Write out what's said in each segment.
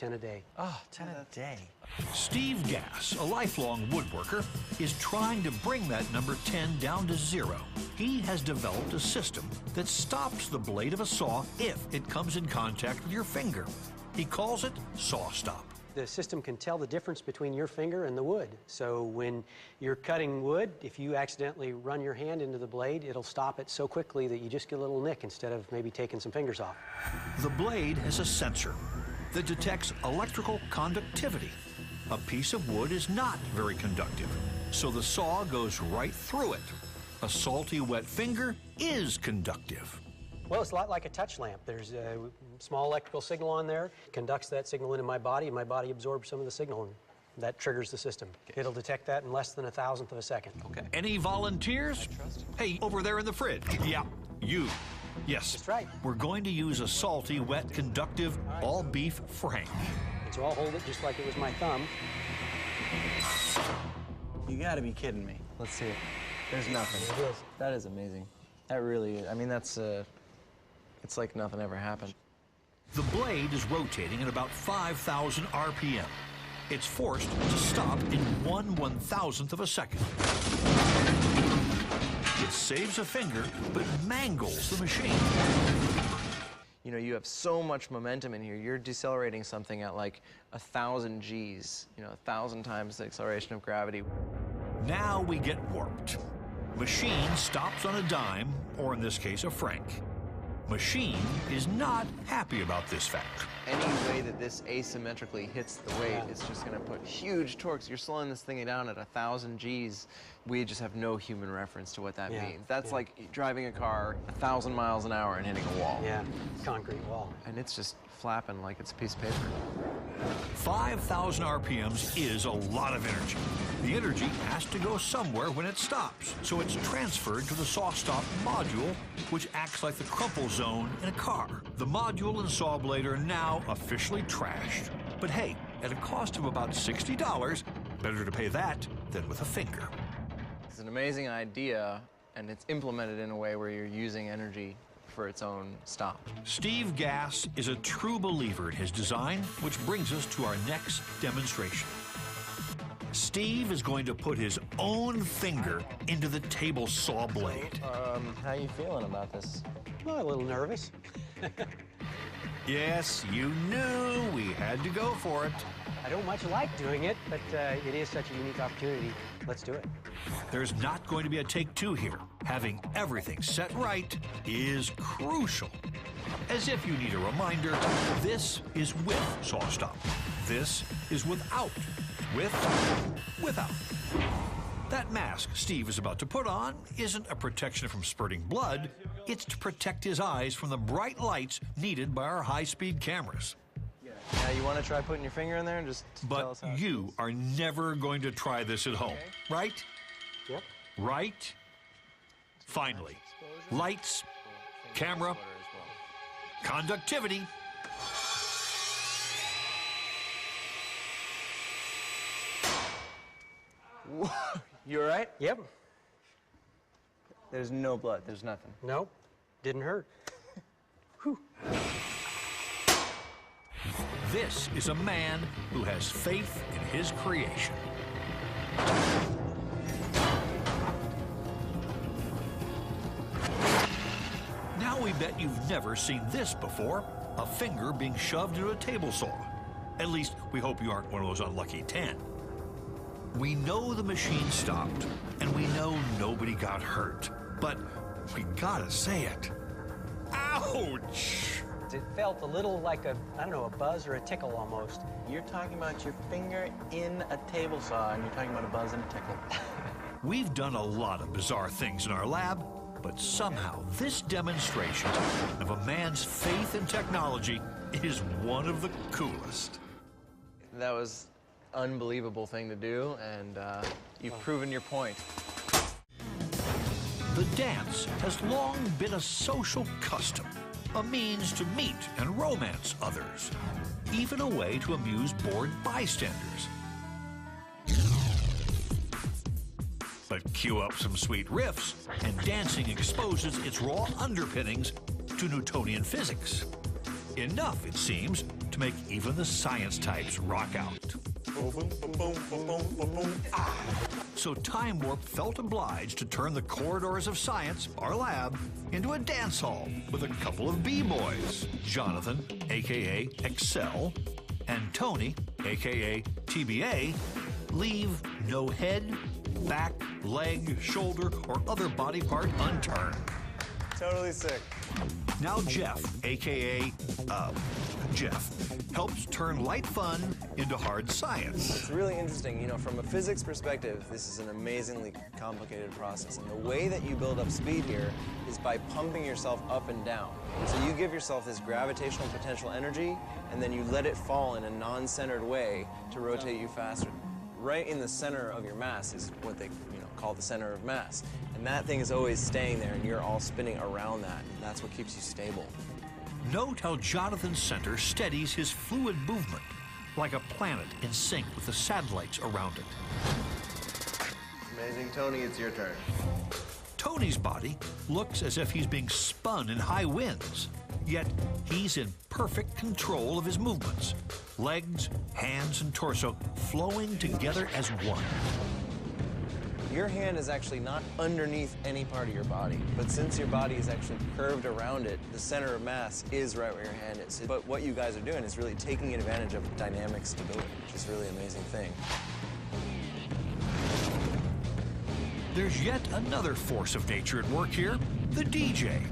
10 a day. Oh, 10 a day. Steve Gass, a lifelong woodworker, is trying to bring that number 10 down to 0. He has developed a system that stops the blade of a saw if it comes in contact with your finger. He calls it Saw Stop. The system can tell the difference between your finger and the wood. So when you're cutting wood, if you accidentally run your hand into the blade, it'll stop it so quickly that you just get a little nick instead of maybe taking some fingers off. The blade has a sensor that detects electrical conductivity. A piece of wood is not very conductive, so the saw goes right through it. A salty, wet finger is conductive. Well, it's a lot like a touch lamp. There's a small electrical signal on there, conducts that signal into my body, and my body absorbs some of the signal, and that triggers the system. It'll detect that in less than 1,000th of a second. Okay. Any volunteers? Hey, over there in the fridge. Yeah, you. Yes. That's right. We're going to use a salty, wet, conductive, all-beef Frank. So I'll hold it just like it was my thumb. You gotta be kidding me. Let's see it. There's nothing. It is. That is amazing. That really is. I mean, that's, it's like nothing ever happened. The blade is rotating at about 5,000 RPM. It's forced to stop in 1/1000th of a second. It saves a finger, but mangles the machine. You know, you have so much momentum in here. You're decelerating something at like 1,000 Gs, you know, 1,000 times the acceleration of gravity. Now we get warped. Machine stops on a dime, or in this case, a franc. Machine is not happy about this fact. Any way that this asymmetrically hits the weight, it's just gonna put huge torques. You're slowing this thing down at 1,000 Gs. We just have no human reference to what that means. That's like driving a car 1,000 miles an hour and hitting a wall. Yeah, concrete wall. And it's just flapping like it's a piece of paper. 5,000 RPMs is a lot of energy. The energy has to go somewhere when it stops, so it's transferred to the saw stop module, which acts like the crumple zone in a car. The module and saw blade are now officially trashed. But hey, at a cost of about $60, better to pay that than with a finger. It's an amazing idea, and it's implemented in a way where you're using energy for its own stop. Steve Gass is a true believer in his design, which brings us to our next demonstration. Steve is going to put his own finger into the table saw blade. How you feeling about this? Well, a little nervous. Yes, you knew we had to go for it. I don't much like doing it, but it is such a unique opportunity. Let's do it. There's not going to be a take two here. Having everything set right is crucial. As if you need a reminder, this is with saw stop. This is without. Without. That mask Steve is about to put on isn't a protection from spurting blood. It's to protect his eyes from the bright lights needed by our high-speed cameras. Yeah, you want to try putting your finger in there and just tell us how But you are never going to try this at home, right? Yep. Right? Finally, lights, camera, conductivity. You all right? Yep. There's no blood. There's nothing. Nope. Didn't hurt. This is a man who has faith in his creation. Now we bet you've never seen this before, a finger being shoved into a table saw. At least, we hope you aren't one of those unlucky 10. We know the machine stopped, and we know nobody got hurt, but we gotta say it. Ouch! It felt a little like a buzz or a tickle almost. You're talking about your finger in a table saw, and you're talking about a buzz and a tickle. We've done a lot of bizarre things in our lab, but somehow this demonstration of a man's faith in technology is one of the coolest. That was an unbelievable thing to do, and you've proven your point. The dance has long been a social custom, a means to meet and romance others, even a way to amuse bored bystanders. But cue up some sweet riffs, and dancing exposes its raw underpinnings to Newtonian physics. Enough, it seems, to make even the science types rock out. So Time Warp felt obliged to turn the corridors of science, our lab, into a dance hall with a couple of B-boys. Jonathan, a.k.a. Excel, and Tony, a.k.a. TBA, leave no head, back, leg, shoulder, or other body part unturned. Totally sick. Now Jeff, a.k.a. Jeff, helps turn light fun into hard science. It's really interesting. You know, from a physics perspective, this is an amazingly complicated process. And the way that you build up speed here is by pumping yourself up and down. So you give yourself this gravitational potential energy, and then you let it fall in a non-centered way to rotate you faster. Right in the center of your mass is what they call the center of mass. And that thing is always staying there, and you're all spinning around that. And that's what keeps you stable. Note how Jonathan's center steadies his fluid movement, like a planet in sync with the satellites around it. Amazing. Tony, it's your turn. Tony's body looks as if he's being spun in high winds, yet he's in perfect control of his movements. Legs, hands, and torso flowing together as one. Your hand is actually not underneath any part of your body, but since your body is actually curved around it, the center of mass is right where your hand is. But what you guys are doing is really taking advantage of dynamic stability, which is really an amazing thing. There's yet another force of nature at work here, the DJ.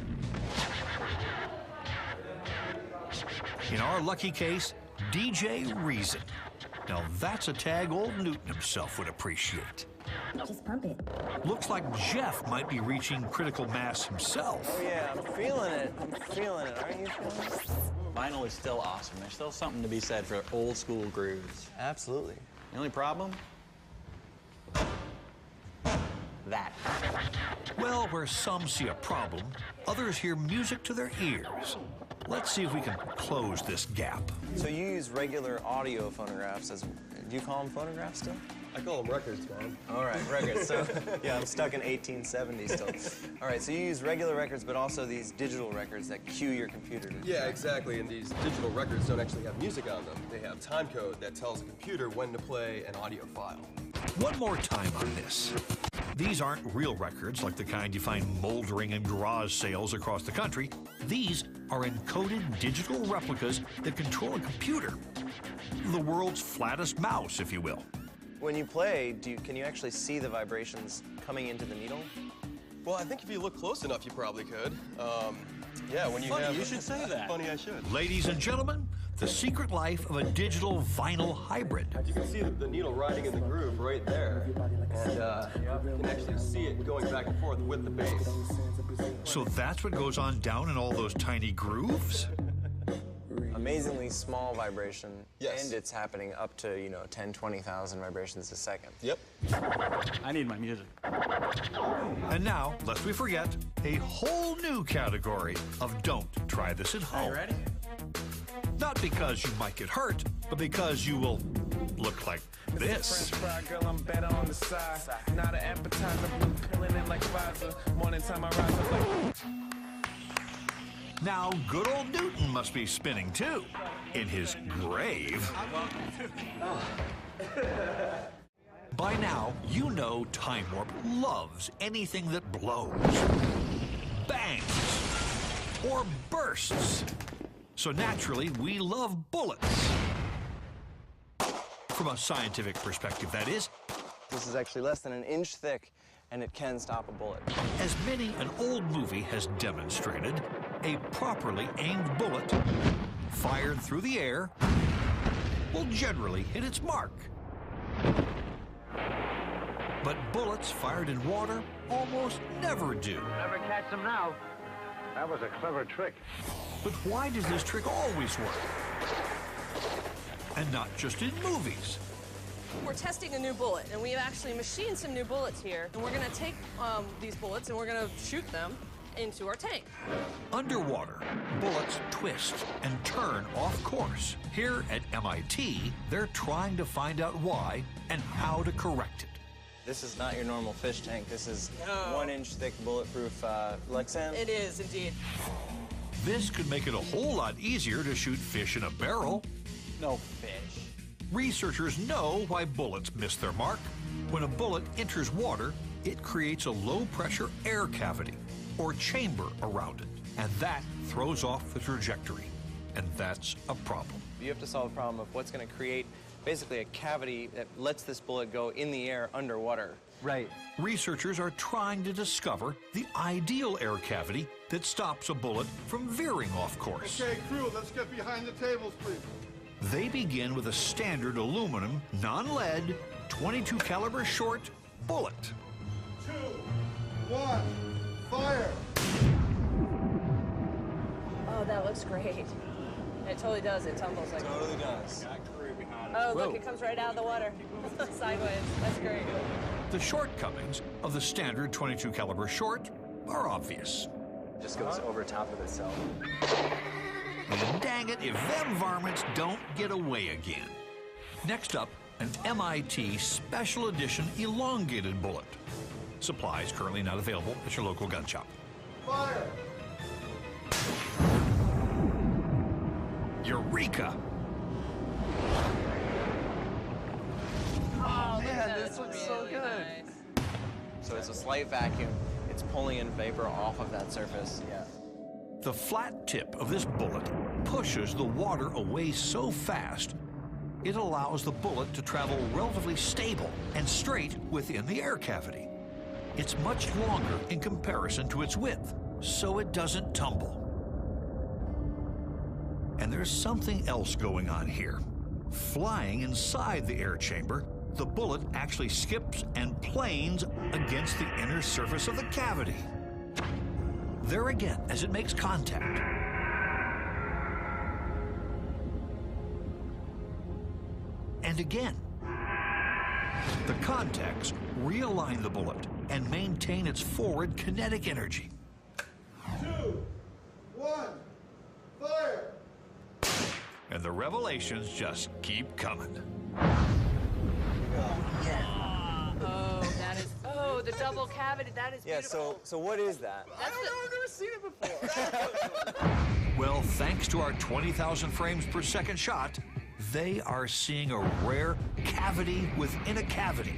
In our lucky case, DJ Reason. Now that's a tag old Newton himself would appreciate. Just pump it. Looks like Jeff might be reaching critical mass himself. Oh yeah, I'm feeling it. I'm feeling it. Aren't you feeling it? Vinyl is still awesome. There's still something to be said for old school grooves. Absolutely. The only problem? That. Well, where some see a problem, others hear music to their ears. Let's see if we can close this gap. So you use regular audio phonographs as, do you call them phonographs still? I call them records, man. All right, records. So, yeah, I'm stuck in 1870 still. All right, so you use regular records, but also these digital records that cue your computer to... Yeah, exactly. And these digital records don't actually have music on them. They have time code that tells the computer when to play an audio file. One more time on this. These aren't real records like the kind you find moldering in garage sales across the country. These are encoded digital replicas that control a computer. The world's flattest mouse, if you will. When you play, can you actually see the vibrations coming into the needle? Well, I think if you look close enough, you probably could. Yeah, when you Funny, have... you should say that. Funny, I should. Ladies and gentlemen, the secret life of a digital vinyl hybrid. You can see the needle riding in the groove right there. And you can actually see it going back and forth with the bass. So that's what goes on down in all those tiny grooves? Amazingly small vibration. Yes. And it's happening up to, 10, 20,000 vibrations a second. Yep. I need my music. And now, lest we forget, a whole new category of don't try this at home. You ready? Not because you might get hurt, but because you will look like this. French fry girl, I'm better on the side. Not an appetizer, blue pillin' it like Pfizer. Morning time I rise up like... Now, good old Newton must be spinning too, in his grave. By now, you know Time Warp loves anything that blows, bangs, or bursts. So naturally, we love bullets. From a scientific perspective, that is. This is actually less than an inch thick, and it can stop a bullet. As many an old movie has demonstrated, a properly aimed bullet, fired through the air, will generally hit its mark. But bullets fired in water almost never do. Never catch them now. That was a clever trick. But why does this trick always work? And not just in movies. We're testing a new bullet, and we've actually machined some new bullets here. And we're going to take these bullets, and we're going to shoot them into our tank. Underwater, bullets twist and turn off course. Here at MIT, they're trying to find out why and how to correct it. This is not your normal fish tank. This is 1 inch thick bulletproof Lexan. It is, indeed. This could make it a whole lot easier to shoot fish in a barrel No fish. Researchers know why bullets miss their mark. When a bullet enters water, it creates a low-pressure air cavity, or chamber around it, and that throws off the trajectory. And that's a problem. You have to solve the problem of what's going to create basically a cavity that lets this bullet go in the air underwater. Right. Researchers are trying to discover the ideal air cavity that stops a bullet from veering off course. Okay, crew, let's get behind the tables, please. They begin with a standard aluminum, non-lead, .22 caliber short bullet. 2, 1, fire! Oh, that looks great. It totally does. It tumbles like. Totally does. Oh, look, it comes right out of the water. Sideways. That's great. The shortcomings of the standard .22 caliber short are obvious. Just goes over top of itself. And dang it if them varmints don't get away again. Next up, an MIT Special Edition elongated bullet. Supplies currently not available at your local gun shop. Fire! Eureka! Oh, man, this looks so good. Nice. So it's a slight vacuum. It's pulling in vapor off of that surface. Yeah. The flat tip of this bullet pushes the water away so fast, it allows the bullet to travel relatively stable and straight within the air cavity. It's much longer in comparison to its width, so it doesn't tumble. And there's something else going on here. Flying inside the air chamber, the bullet actually skips and planes against the inner surface of the cavity. There again, as it makes contact. And again. The contacts realign the bullet and maintain its forward kinetic energy. 2, 1, fire! And the revelations just keep coming. Oh, that is. Oh, the double cavity. That is Yeah, beautiful. so what is that? That's the, I've never seen it before. Well, thanks to our 20,000 frames per second shot, they are seeing a rare cavity within a cavity,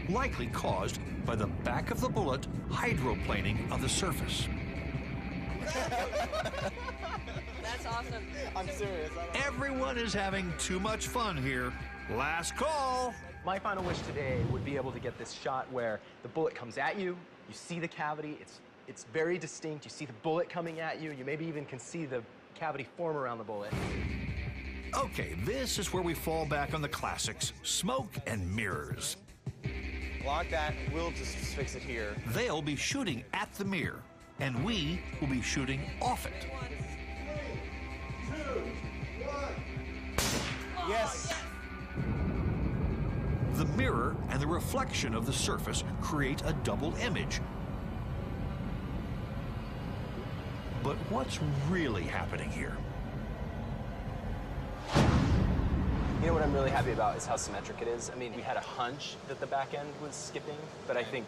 likely caused by the back of the bullet hydroplaning of the surface. that's awesome. I'm serious. Everyone is having too much fun here. Last call. My final wish today would be able to get this shot where the bullet comes at you, you see the cavity, it's very distinct, you see the bullet coming at you, you maybe even can see the cavity form around the bullet. Okay, this is where we fall back on the classics, smoke and mirrors. Lock that, we'll just fix it here. They'll be shooting at the mirror, and we will be shooting off it. 3, 2, 1. Yes. The mirror and the reflection of the surface create a double image. But what's really happening here? You know what I'm really happy about is how symmetric it is. I mean, we had a hunch that the back end was skipping, but I think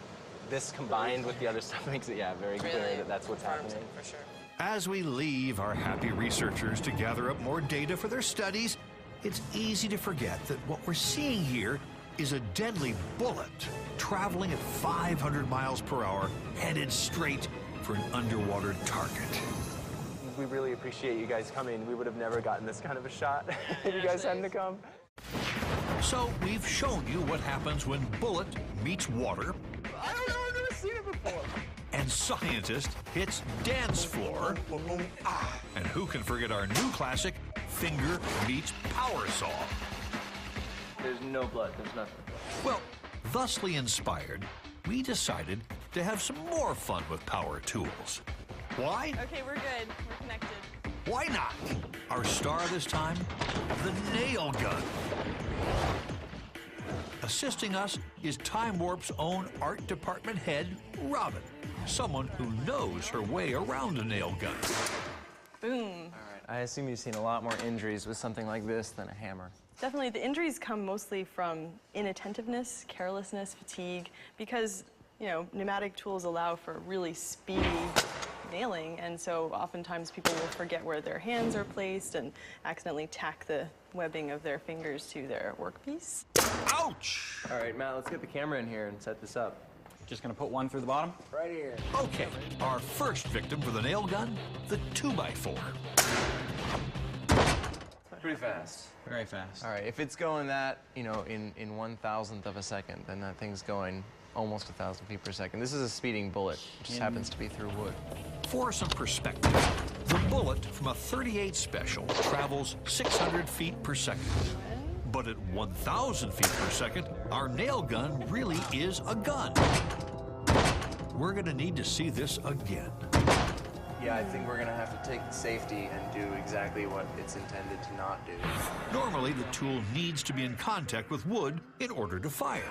this combined with the other stuff makes it, very clear that that's what's happening. For sure. As we leave our happy researchers to gather up more data for their studies, it's easy to forget that what we're seeing here is a deadly bullet traveling at 500 miles per hour, headed straight for an underwater target. We really appreciate you guys coming. We would have never gotten this kind of a shot if you guys hadn't come. So we've shown you what happens when bullet meets water. I don't know, I've never seen it before. And scientist hits dance floor. And who can forget our new classic, finger meets power saw. There's no blood, there's nothing. Well, thusly inspired, we decided to have some more fun with power tools. Why? Okay, we're good. We're connected. Why not? Our star this time, the nail gun. Assisting us is Time Warp's own art department head, Robin, someone who knows her way around a nail gun. Boom. All right, I assume you've seen a lot more injuries with something like this than a hammer. Definitely, the injuries come mostly from inattentiveness, carelessness, fatigue, because, you know, pneumatic tools allow for really speedy nailing, and so oftentimes people will forget where their hands are placed and accidentally tack the webbing of their fingers to their workpiece. Ouch! All right, Matt, let's get the camera in here and set this up. Just gonna put one through the bottom? Right here. Okay, our first victim for the nail gun, the 2x4. Pretty fast. Very fast. All right, if it's going that, you know, in 1,000th of a second, then that thing's going almost 1,000 feet per second. This is a speeding bullet. It just happens to be through wood. For some perspective, the bullet from a .38 Special travels 600 feet per second. But at 1,000 feet per second, our nail gun really is a gun. We're gonna need to see this again. Yeah, I think we're gonna have to take the safety and do exactly what it's intended to not do. Normally, the tool needs to be in contact with wood in order to fire.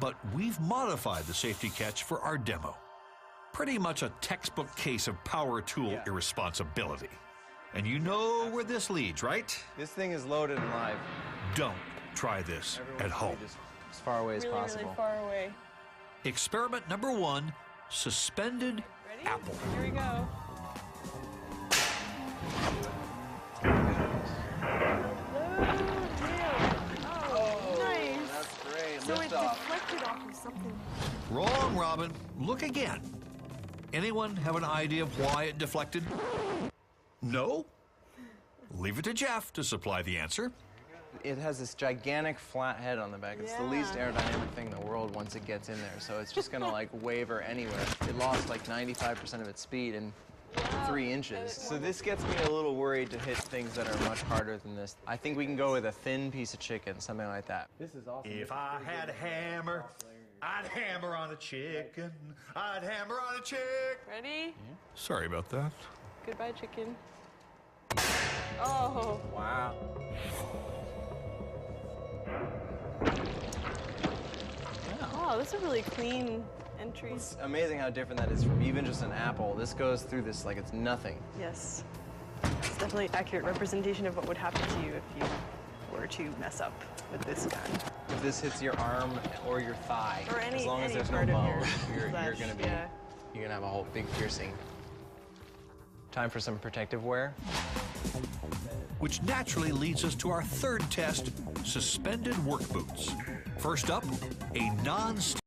But we've modified the safety catch for our demo. Pretty much a textbook case of power tool irresponsibility. And you know where this leads, right? This thing is loaded and live. Don't try this at home. Just as far away as possible. Really far away. Experiment number 1, suspended Ready? apple. Here we go. Oh, nice. That's great. So it Lift off. deflected off of something. Wrong, Robin. Look again. Anyone have an idea of why it deflected? No? Leave it to Jeff to supply the answer. It has this gigantic flat head on the back. It's the least aerodynamic thing in the world once it gets in there, so it's just gonna like waver anywhere. It lost like 95% of its speed in 3 inches. So this gets me a little worried to hit things that are much harder than this. I think we can go with a thin piece of chicken, something like that. This is awesome. If I had a hammer, I'd hammer on a chicken. I'd hammer on a chick. Ready? Sorry about that. Goodbye, chicken. Oh. Wow. Oh, this is a really clean entry. It's amazing how different that is from even just an apple. This goes through this like it's nothing. Yes. It's definitely an accurate representation of what would happen to you if you were to mess up with this gun. If this hits your arm or your thigh, Or any- as long as any there's no part of bone, your you're flesh, gonna be yeah. you're gonna have a whole big piercing. Time for some protective wear. Which naturally leads us to our third test, suspended work boots. First up, a non-stick